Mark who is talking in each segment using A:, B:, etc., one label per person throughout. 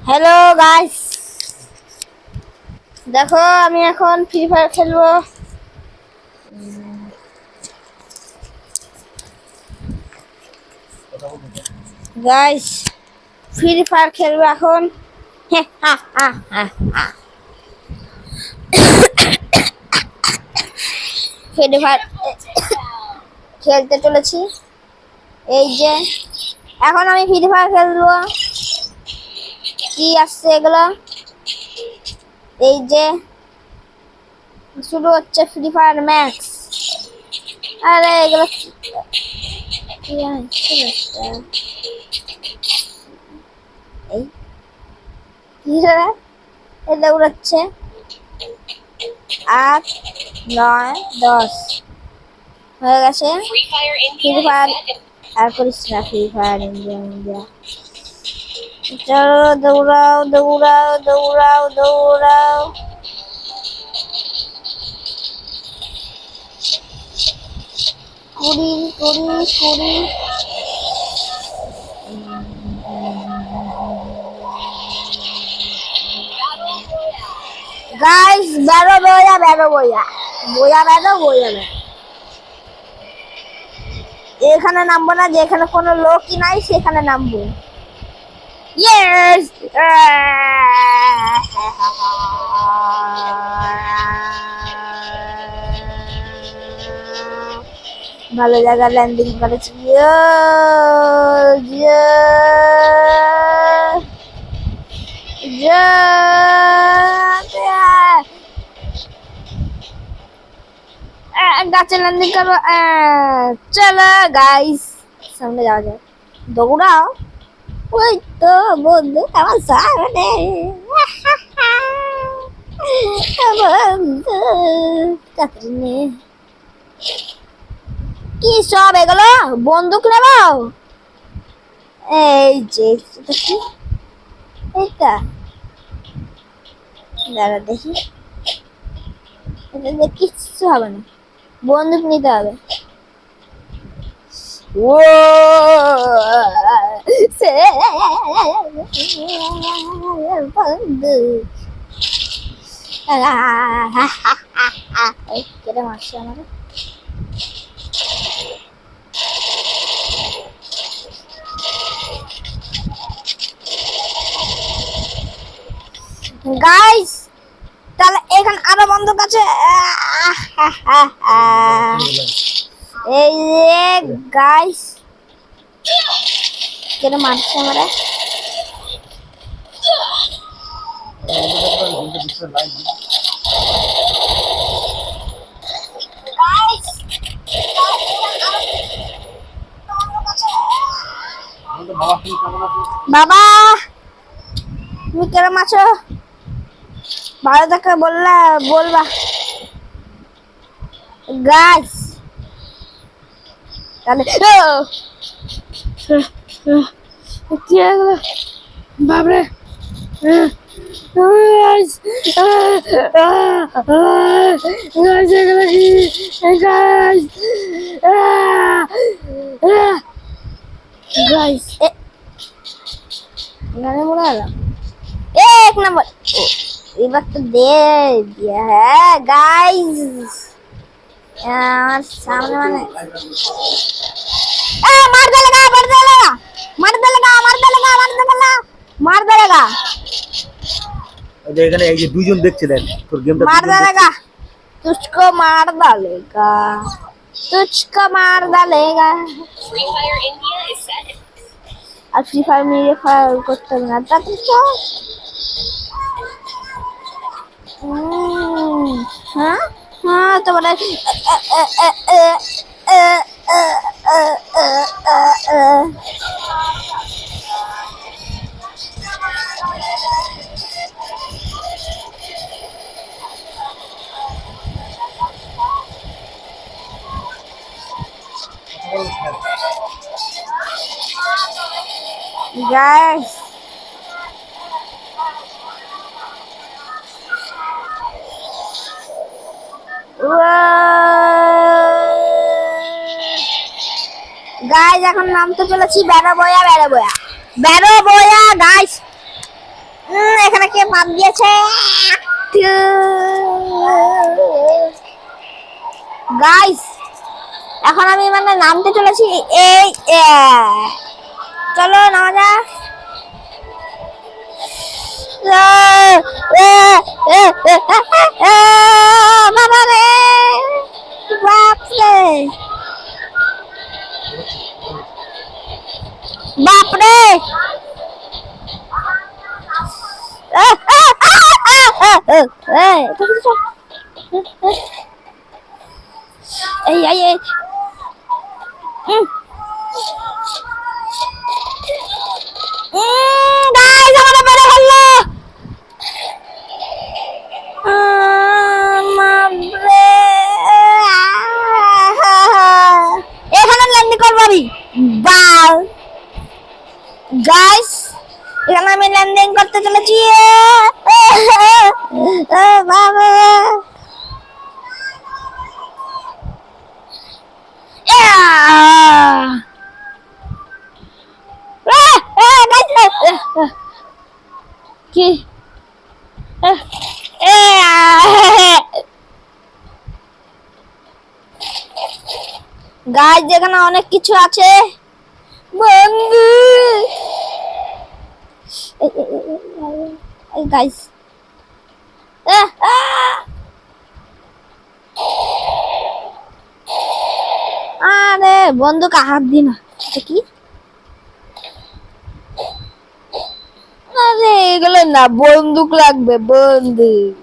A: Hello guys, দেখো আমি এখন ফ্রি ফায়ার খেলবো। গাইস, ফ্রি ফায়ার খেলবো এখন। ফ্রি ফায়ার খেলতে চলেছি। এই যে এখন আমি ফ্রি ফায়ার খেলবো। কি আসছে এগুলো? এই যে শুরু হচ্ছে ফ্রি ফায়ার ম্যাক্স। আরে এগুলো কি আছে? এই কি রে? এটা উড়াচ্ছে 8, 9, 10 হয়ে গেছে। ফ্রি ফায়ার আর করিস না। ফ্রি ফায়ার ইন্ডিয়া চলো, দৌড়াও দৌড়াও দৌড়াও দৌড়াও। কুড়ি কুড়ি কুড়ি গাইস, বেরো বইয়া বেরো বইয়া বইয়া বেরো বইয়া বেরো। এখানে নামবো না, যেখানে কোনো লোকই নাই সেখানে নামবো। ইয়েস, ভালো জায়গা ল্যান্ডিং করেছি। গাছে ল্যান্ডিং করবো। চলো গাইস, সামনে যাওয়া যায়। দৌড়াও। ওই তো বন্ধু আমার সামনে। বন্ধু কাতরিনে কি সব এগুলো? বন্দুক নেবো? এই যে কি এইটা, দাঁড়া দেখি। এটা কিচ্ছু হবে না, বন্দুক নিতে হবে। ও বন্দুক কেটে মারছে আমাকে। গাইস, তাহলে এখানে আরো বন্দুক আছে। এই যে গাইস, কেন মারছে আমরা? বাবা তুমি কেরম আছো? ভালো থাকে বলবা গাইস। তাহলে কি হলো বাবরে? গাইস গানে মরে গেলাম। এক নম্বর এবার তো দে। হ্যাঁ গাইস, আমার সামনে মানে মার দেলেগা মার দেলেগা মার দেলেগা মার দেলেগা মার দেলেগা মার দেলেগা।
B: এখানে এই যে দুইজন দেখছিলেন তোর গেমটা
A: मार डालेगा, तुझको मार डालेगा, तुझको मार डालेगा। Free fire India is set. আর ফ্রি ফায়ার মেরে ফায়ার করতে হবে না তা তো হ্যাঁ হ্যাঁ তোমার guys, গাইস এখন নামতে চলেছি। বেরো বয়া বেরো বয়া বেরো বয়া গাইস। এখানে কে বাদ দিয়েছে? গাইস, এখন আমি মানে নামতে চলেছি। এই চলো নামা যাক। বাবা রে, বাপরে বাপরে, এই এই এই গাইস, আমাদের মেরে ফেললো। বাপরে, এখানে ল্যান্ডিং করবো আমি। বাল গাইস, এখানে আমি ল্যান্ডিং করতে চলেছি। বাবা, কি গাছ, যেখানে অনেক কিছু আছে বন্ধু। গাইস, আরে বন্দুক হাত দি না। এটা কি? আরে এগুলো না, বন্দুক লাগবে, বন্দুক।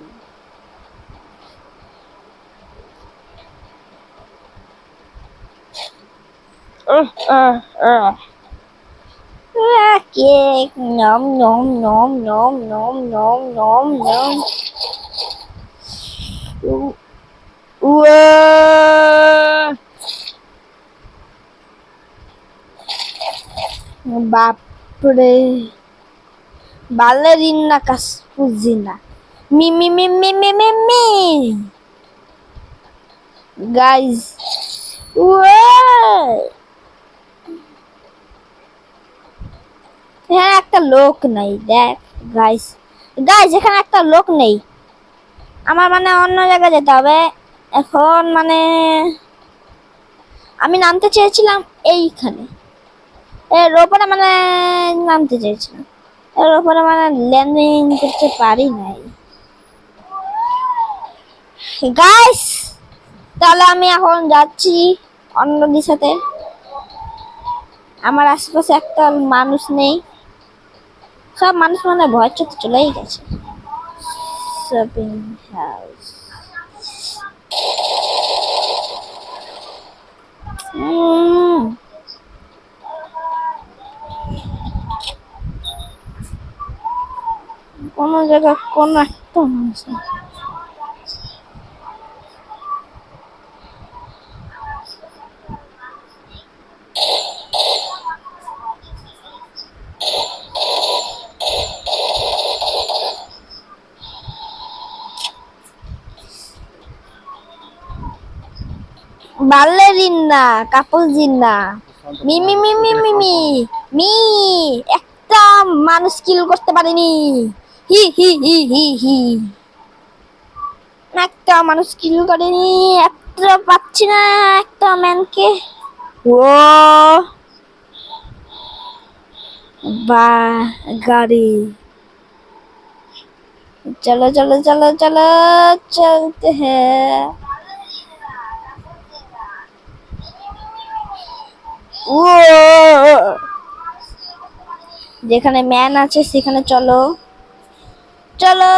A: কেক, নম নম নম নম নম নম নম নম। বাপরে, বালেরিনা কাসপুজিনা, মি মি মি মি মি মি মি। গাইস, এখানে একটা লোক নেই, দেখ গাইস। গাইস, এখানে একটা লোক নেই। আমার মানে অন্য জায়গায় যেতে হবে এখন। মানে আমি নামতে চেয়েছিলাম এইখানে, এর ওপরে মানে নামতে চেয়েছিলাম, এর ওপরে মানে ল্যান্ডিং করতে পারি নাই। গাইস, তাহলে আমি এখন যাচ্ছি অন্য দিশাতে। আমার আশেপাশে একটা মানুষ নেই, সব মানুষ মানে ভয় চোখে চলেই গেছে। শপিং হাউস, কোন জায়গায় কোন একটা মানুষ নেই। বালেরিনা কাপুজিনা, মি মি মি মি মি মি মি। একটা মানুষ কিল করতে পারিনি। হি হি হি হি হি। একটা মানুষ কিল করেনি, একটা পাচ্ছি না একটা ম্যানকে। ও বা গাড়ি, চলো চলো চলো চলো, চলতে হ্যাঁ। ও, যেখানে ম্যান আছে সেখানে চলো চলো।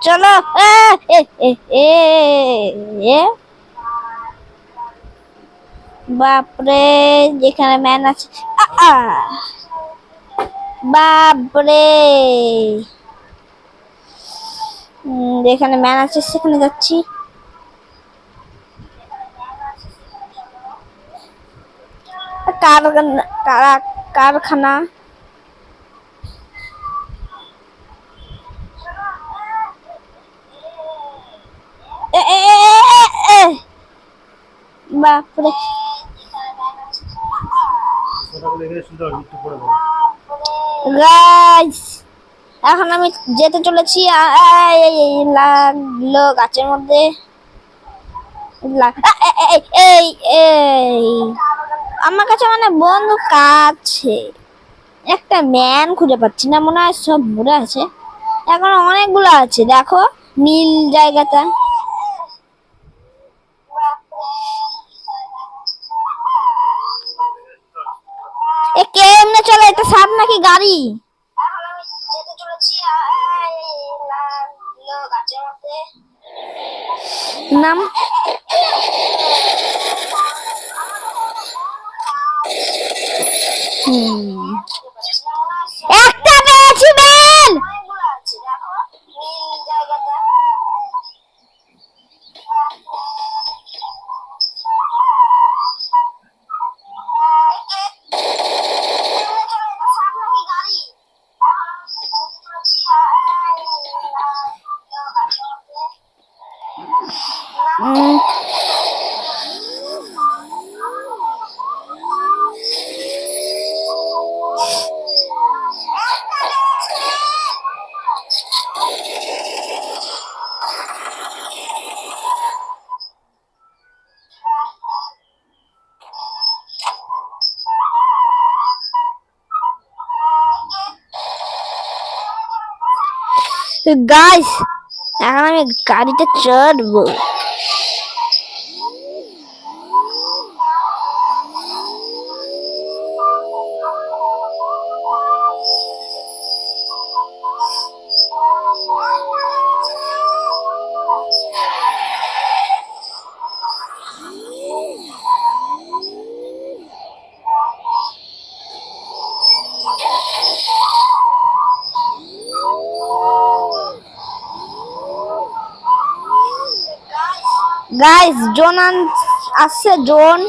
A: চলো, বাপরে, যেখানে ম্যান আছে। বাপরে, যেখানে ম্যান আছে সেখানে যাচ্ছি। কারখানা, বাপরে,
B: গেলে শুনতে পারবি একটু পরে বলো।
A: গাইস এখন আমি যেতে চলেছি লাগলো গাছের মধ্যে এই এই আমার কাছে মানে বন্দুক আছে, একটা ম্যান খুঁজে পাচ্ছি না, মনে হয় সব মরে আছে। এখন অনেকগুলো আছে দেখো নীল জায়গাটা। এ কেমনে চলে, এটা সাপ নাকি গাড়ি? এখন আমি যেতে চলেছি গাছের মধ্যে নাম একটা পেয়েছি বেল। গাইস এখন আমি গাড়িতে চড়বো। গাইস জোন আসছে, জোন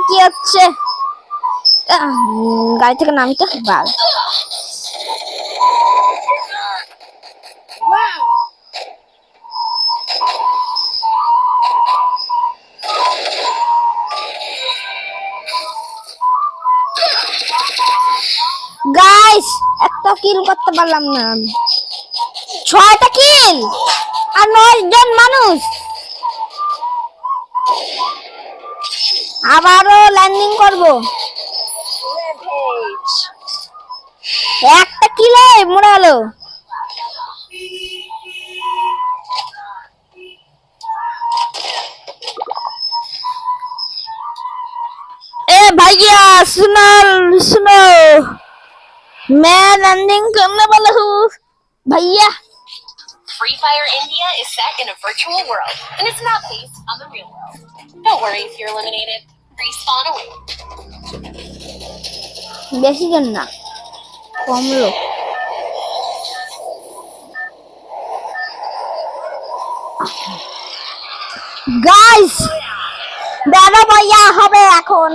A: কি হচ্ছে? গাড়ি থেকে নামিতে বাল। গাইস একটা কিল করতে পারলাম না আমি, 6টা কিল আর 9 জন মানুষ। আবারও ল্যান্ডিং করব, একটা কিলে মরে গেল। ए भैया सुनो सुनो, मैं लैंडिंग करने वाला हूँ भैया।
C: Free Fire India is set in a virtual world, and it's not based on the real world. Don't worry if you're eliminated. Respawn away.
A: বেশি জন না, কম লোক। গাইস দাদা ভাইয়া হবে এখন।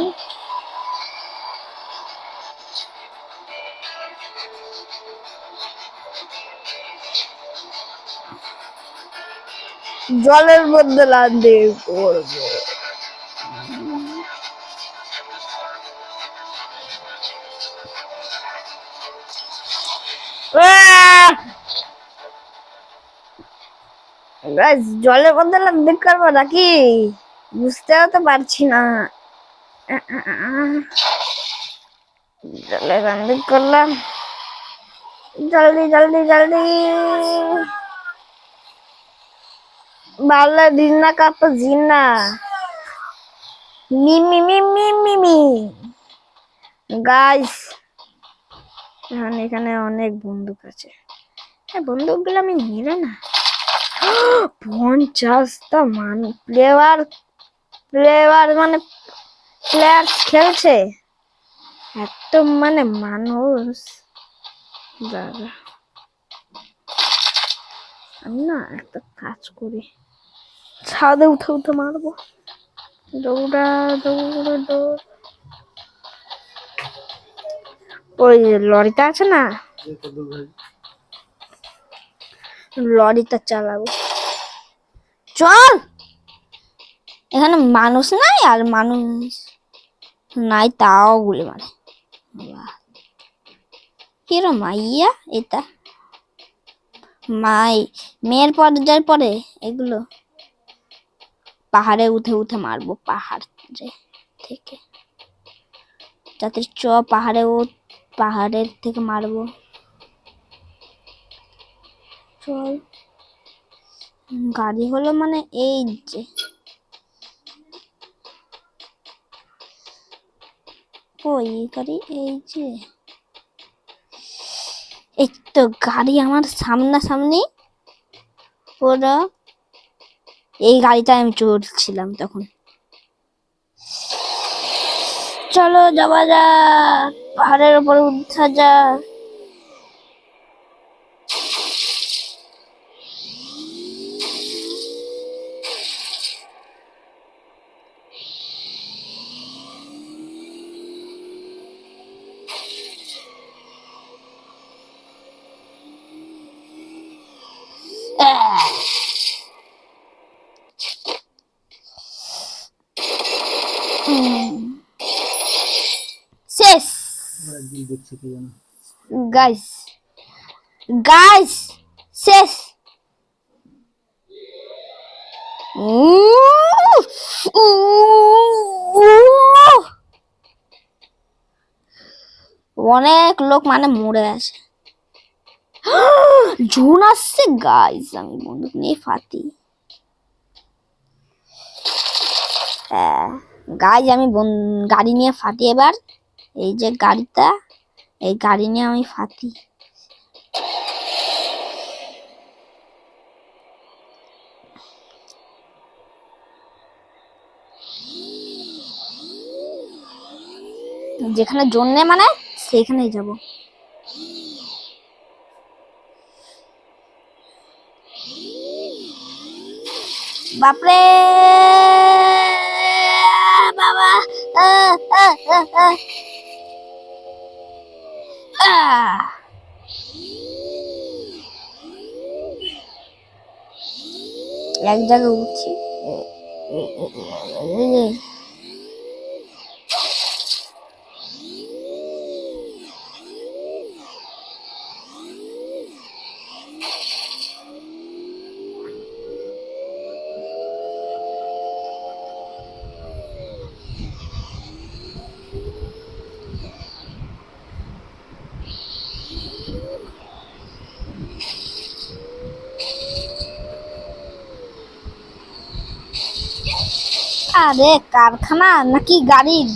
A: জলের মধ্যে ল্যান্ডিং করব। গাইস জলের মধ্যে ল্যান্ডিং করবো নাকি বুঝতেও তো পারছি না। জলে ল্যান্ডিং করলাম, জলদি জলদি জলদি। বাংলা দিনা কাপা জিনা মিমি মিমি মিমি। গাইস এখানে অনেক বন্দুক আছে। বন্দুকগুলো আমি নিলে না। 50টা প্লেয়ার প্লেয়ার মানে প্লেয়ার খেলছে, এত মানুষ। দাদা আমি না একটা কাজ করি, ছাদে উঠে উঠে মারবো। দৌড়া দৌড়া দৌড়। ওই লরিটা আছে না, লরিটা চালাবো। চল, এখানে মানুষ নাই, আর মানুষ নাই তাও গুলি মারে। কিরম মাইয়া এটা, মেয়ের পর্যায়ের পরে এগুলো পাহাড়ে উঠে উঠে মারবো, পাহাড় থেকে। যাতে পাহাড়ের থেকে মারবো। চল, গাড়ি হলো এই যে, ওই গাড়ি এই যে, এই তো গাড়ি আমার সামনাসামনি পুরো। এই গাড়িটা আমি চড়ছিলাম তখন। চলো যাওয়া যাক, পাহাড়ের উপরে উঠা যাক। শেষ
B: দেখছি কি জানো
A: গাইস, গাইস শেষ। অনেক লোক মরে আছে। জুন আসছে গাইস, আমি বন্দুক নিয়ে ফাটি। গাইস আমি গাড়ি নিয়ে ফাটি এবার। এই যে গাড়িটা, এই গাড়ি নিয়ে আমি ফাটি। যেখানে জোন নেই সেখানেই যাব। বাপরে বাবা, এক জায়গায় উঠছি। আরে কারখানা নাকি গাড়ির?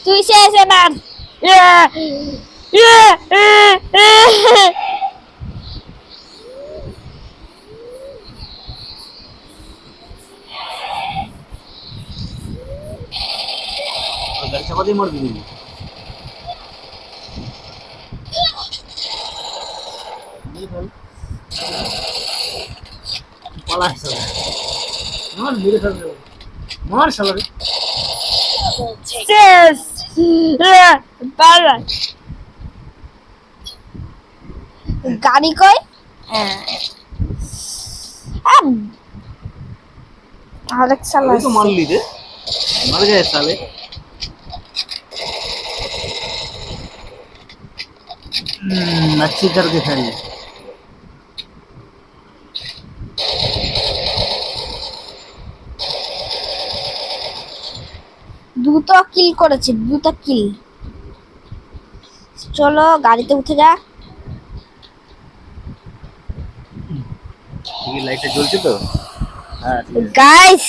A: তুই শেষ এবার।
B: গাড়ি চাপা দিয়ে মারবি নাকি? পালা শালা, মার মেরে ফেলবে, মার শালা রে।
A: শেষ। গাড়ি কই? আরেক সালা
B: তো মারলি রে, মার গেছে সালে। अच्छी करके खेल।
A: দুটো কিল করেছে, দুটো কিল। চলো গাড়িতে উঠে যা।
B: ঠিকই লাইটটা জ্বলছে তো? হ্যাঁ ঠিক আছে।
A: গাইস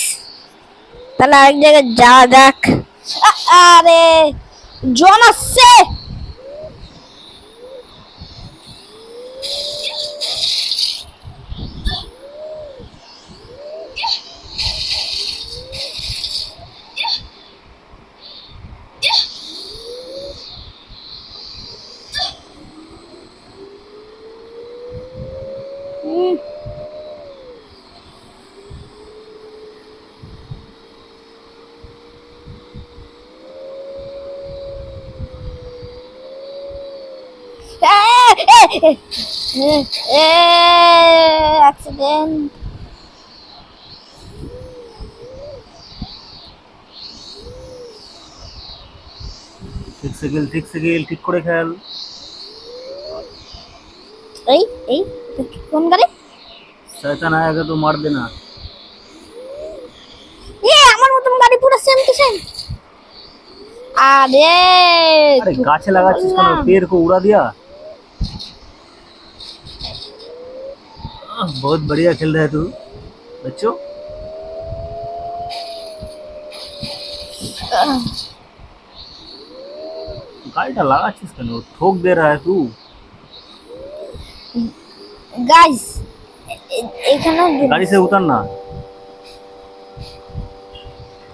A: তাহলে আরেক জায়গায় যাওয়া যাক। আরে জন আসছে। হুম, অ্যাক্সিডেন্ট।
B: ঠিক সেকেল ঠিক করে খেয়াল।
A: এই এই এটা কি কোন গাড়ি?
B: শয়তান আয়েগা তো মার দেনা।
A: আমার মতন গাড়ি পুরো সেম টু সেম। আরে
B: আরে গাছে লাগাচ্ছিস কেন? পেड़ को उड़ा दिया। बहुत बढ़िया खेल रहा है तू बच्चों। गाड़ीটা লাগাচ্ছিস কেন? ठोक दे रहा है तू।
A: গাইস এখানে
B: गाड़ी से उतर ना।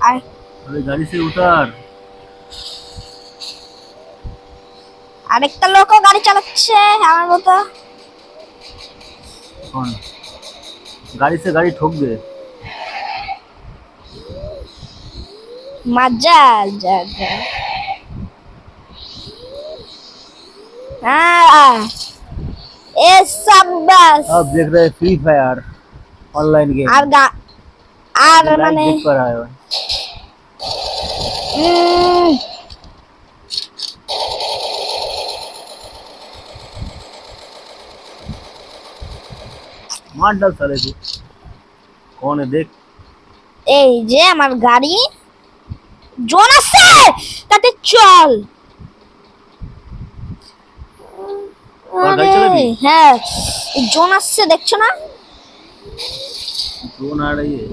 A: আর
B: अरे गाड़ी से उतर।
A: আরেকটা লোকও গাড়ি চালাচ্ছে আমার মতো।
B: कौन? गाड़ी से गाड़ी ठोक दे।
A: মজা যা যা। এ সাব্বাস।
B: अब देख रहे फ्री फायर ऑनलाइन गेम।
A: আর আর মানে
B: देख कर आया है।
A: উম,
B: मार डाल साले तू। कौन है देख।
A: এই যে আমার গাড়ি জন আছে তাতে চল।
B: তোর গাড়ি চালাবি?
A: হ্যাঁ জন আসছে দেখছো না?
B: ड्रोन आ रही है।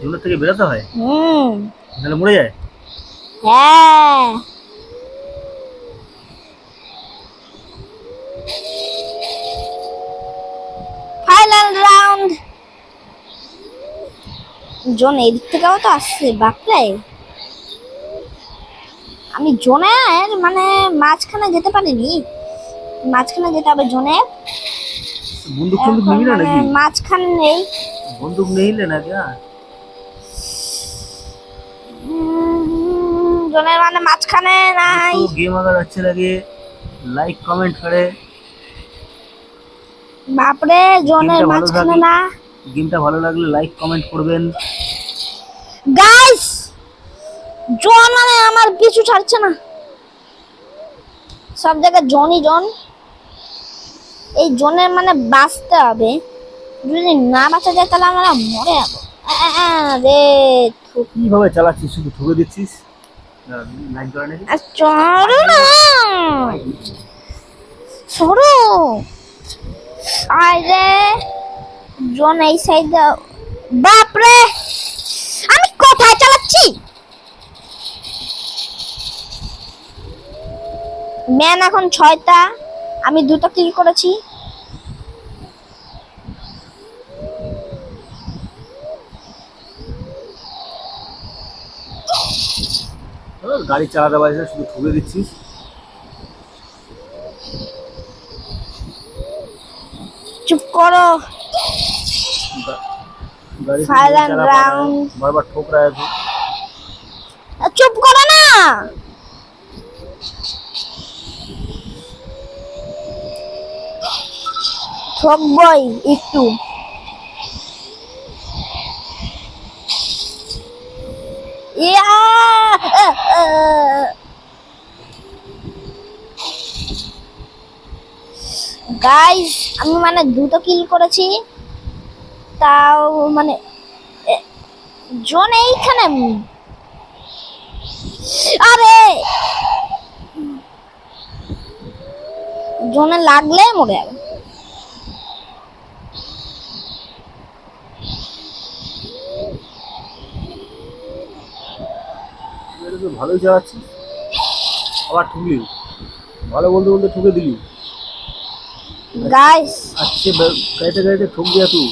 B: ঝুলের থেকে বেরোতে হয় নাহলে মরে যায়।
A: হ্যাঁ ফাইনাল রাউন্ড। জন এদিক থেকেও তো আসছে বাপরে। আমি জোনের মানে মাঝখানে যেতে পারিনি। মাঝখানে যেতে হবে জোনের।
B: बंदूक बंदूक नहीं ना लगी।
A: মাঝখানে নেই।
B: बंदूक नहीं लेना क्या?
A: জোনের মানে মাঝখানে নাই।
B: तो गेम अगर अच्छे लगे लाइक कमेंट करे।
A: বাপরে জোনের
B: গেমটা ভালো
A: মাঝখানে
B: লাগে।
A: না।
B: গেমটা ভালো লাগলে লাইক কমেন্ট করবেন।
A: গাইস জন মানে আমার পিছু ছাড়ছে না। সব জায়গায় জনই জন। এই জনের মানে বাঁচতে হবে। যদি না বাঁচা যায় তাহলে আমরা মরে যাবো। রে
B: কিভাবে চালাচ্ছিস? শুধু ঠুকে দিচ্ছিস। লাইক করে নাকি?
A: চলো না সরো। আরে জন এই সাইডে। বাপরে আমি কোথায় চালাচ্ছি? ম্যান এখন 6টা, আমি 2টা কিল করেছি।
B: গাড়ি চালাতে পারিস না, শুধু ঠুকে দিচ্ছিস।
A: চুপ করো।
B: गाड़ी से
A: Final
B: नहीं चला पा रहा है,
A: round.
B: बार बार ठोक रहा है तू।
A: চুপ করো না। ঠকবই একটু। ইয়া গাইস আমি মানে 2টা কিল করেছি। তাও মানে জোন এইখানে আরে জোনে লাগলে মরে যাবে।
B: এটা তো ভালোই চালাচ্ছিস, আবার ঠুকলি, ভালো বলতে বলতে ঠুকে দিলি।
A: গাইস
B: আজকে গাড়িতে গাড়িতে ঠুক দিয়া তুই।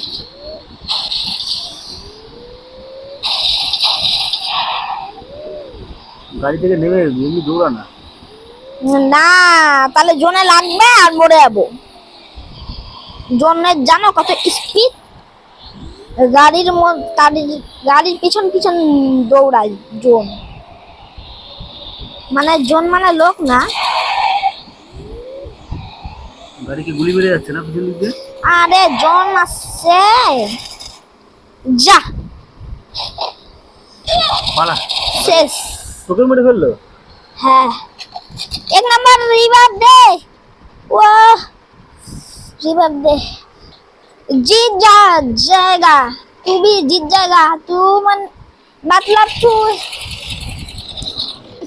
B: গাড়ি থেকে নেমে এমনি দৌড়া না।
A: না, তাহলে জোনে লাগবে আর মরে যাবো। জোনের জানো কত স্পিড? গাড়ির পিছন পিছন দৌড়ায় জোন। মানে জোন মানে লোক না।
B: গাড়িকে গুলি মেরে যাচ্ছে না পিছন দিক দিয়ে।
A: আরে জোন আসছে, যা
B: পালা,
A: শেষ।
B: তোকে মেরে ফেললো।
A: হ্যাঁ, 1 नंबर रिवाइव दे। वो रिवाइव दे। जीत जाएगा, तू भी जीत जाएगा। तू मतलब तू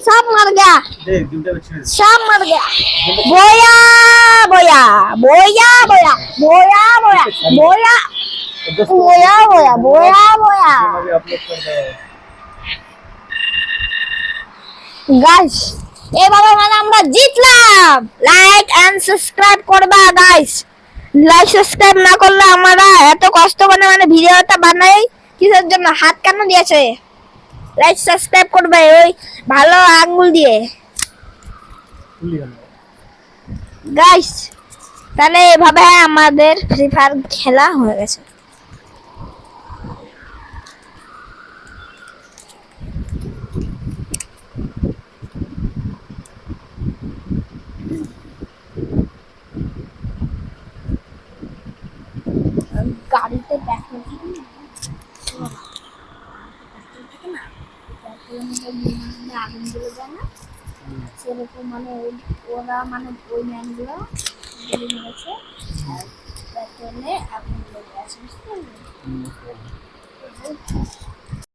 A: सब मर गया,
B: দেখ ডিমটা ছেড়ে দে।
A: सब मर गया। बोया बोया बोया बोया बोया बोया बोया बोया बोया बोया बोया।
B: আগে আপলোড কর দাও।
A: গাইস এভাবে মানে আমরা জিতলাম। লাইক এন্ড সাবস্ক্রাইব করবা গাইস। লাইক সাবস্ক্রাইব না করলে আমরা এত কষ্ট করে মানে ভিডিওটা বানাই কিসের জন্য? হাত কেন দিয়েছে? লাইক সাবস্ক্রাইব করবে ওই ভালো আঙ্গুল দিয়ে
B: খুলি গেল।
A: গাইস। তাহলে এভাবে আমাদের ফ্রি ফায়ার খেলা হয়ে গেছে। গাড়িতে পেট্রোল থাকে না, আগুন জ্বলে যায় না, সেরকম মানে ওরা মানে ওই ম্যানগুলো গুলি মেরেছে আর পেট্রোলে আগুন জ্বলে গেছে, বুঝতে পারলে?